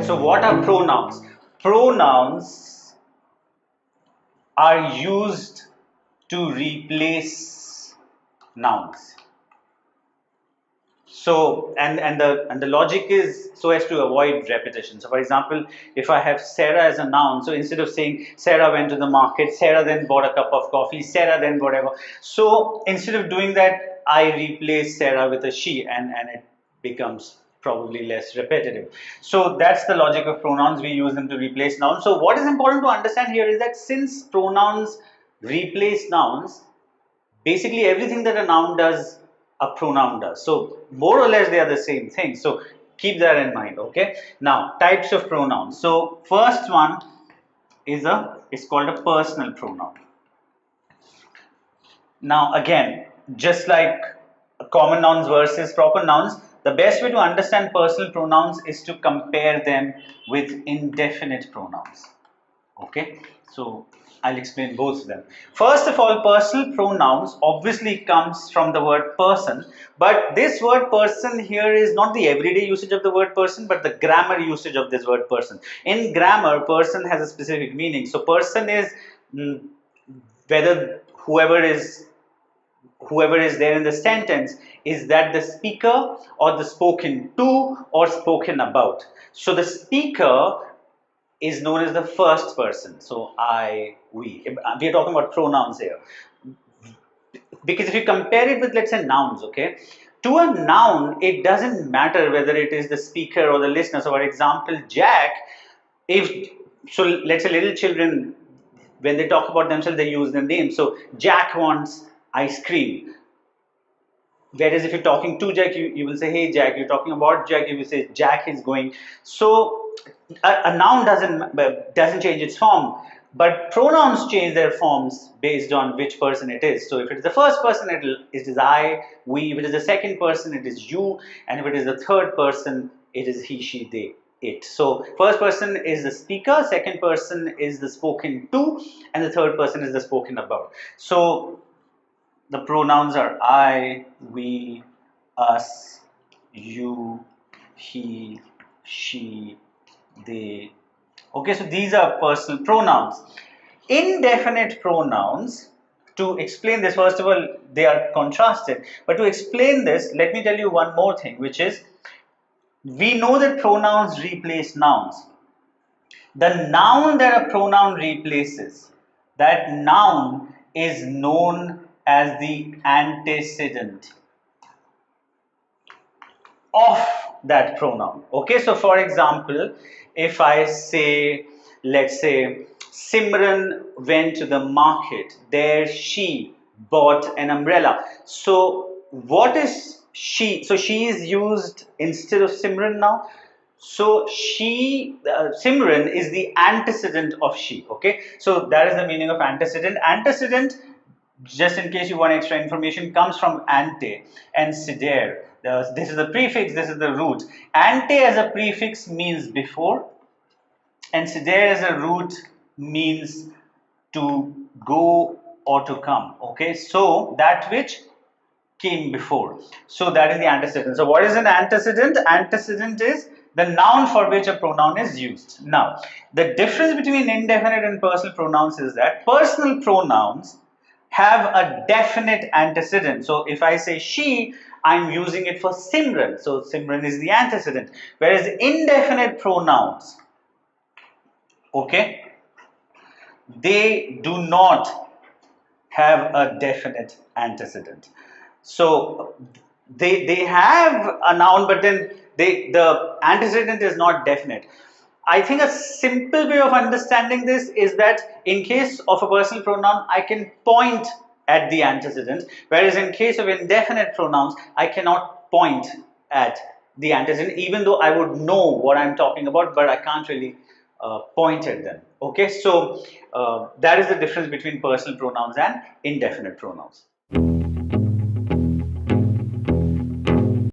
So what are pronouns? Pronouns are used to replace nouns. So and the logic is so as to avoid repetition. So for example, if I have Sarah as a noun, so instead of saying Sarah went to the market, Sarah then bought a cup of coffee, Sarah then whatever. So instead of doing that, I replace Sarah with a she, and it becomes probably less repetitive. So that's the logic of pronouns. We use them to replace nouns. So what is important to understand here is that since pronouns replace nouns, basically everything that a noun does, a pronoun does. So more or less they are the same thing. So keep that in mind. Okay. Now types of pronouns. So first one is called a personal pronoun. Now again, just like common nouns versus proper nouns, the best way to understand personal pronouns is to compare them with indefinite pronouns. Okay, so I'll explain both of them. First of all, personal pronouns obviously comes from the word person, but this word person here is not the everyday usage of the word person, but the grammar usage of this word person. In grammar, person has a specific meaning. So person is whether whoever is there in the sentence, is that the speaker or the spoken to or spoken about. So the speaker is known as the first person. So I, we are talking about pronouns here. Because if you compare it with, let's say, nouns, okay, to a noun, it doesn't matter whether it is the speaker or the listener. So for example, Jack, let's say little children, when they talk about themselves, they use their name. So Jack wants ice cream. Whereas if you're talking to Jack, you will say, hey Jack. You're talking about Jack, you will say Jack is going. So a noun doesn't change its form, but pronouns change their forms based on which person it is. So if it is the first person, it is I, we. If it is the second person, it is you, and if it is the third person, it is he, she, they, it. So first person is the speaker, second person is the spoken to, and the third person is the spoken about. So the pronouns are I, we, us, you, he, she, they. Okay, so these are personal pronouns. Indefinite pronouns, to explain this, first of all, they are contrasted. But to explain this, let me tell you one more thing, which is, we know that pronouns replace nouns. The noun that a pronoun replaces, that noun is known as the antecedent of that pronoun. Okay, so for example, if I say, let's say, Simran went to the market, there she bought an umbrella. So what is she? So she is used instead of Simran now. So she, Simran is the antecedent of she. Okay, so that is the meaning of antecedent. Antecedent, just in case you want extra information, comes from ante and cedere. This is the prefix, this is the root. Ante as a prefix means before, and cedere as a root means to go or to come. Okay, so that which came before. So that is the antecedent. So what is an antecedent? Antecedent is the noun for which a pronoun is used. Now, the difference between indefinite and personal pronouns is that personal pronouns have a definite antecedent. So if I say she, I'm using it for Simran. So Simran is the antecedent. Whereas indefinite pronouns, okay, they do not have a definite antecedent. So they have a noun, but then the antecedent is not definite. I think a simple way of understanding this is that in case of a personal pronoun, I can point at the antecedent, whereas in case of indefinite pronouns, I cannot point at the antecedent, even though I would know what I'm talking about, but I can't really point at them. Okay, so that is the difference between personal pronouns and indefinite pronouns.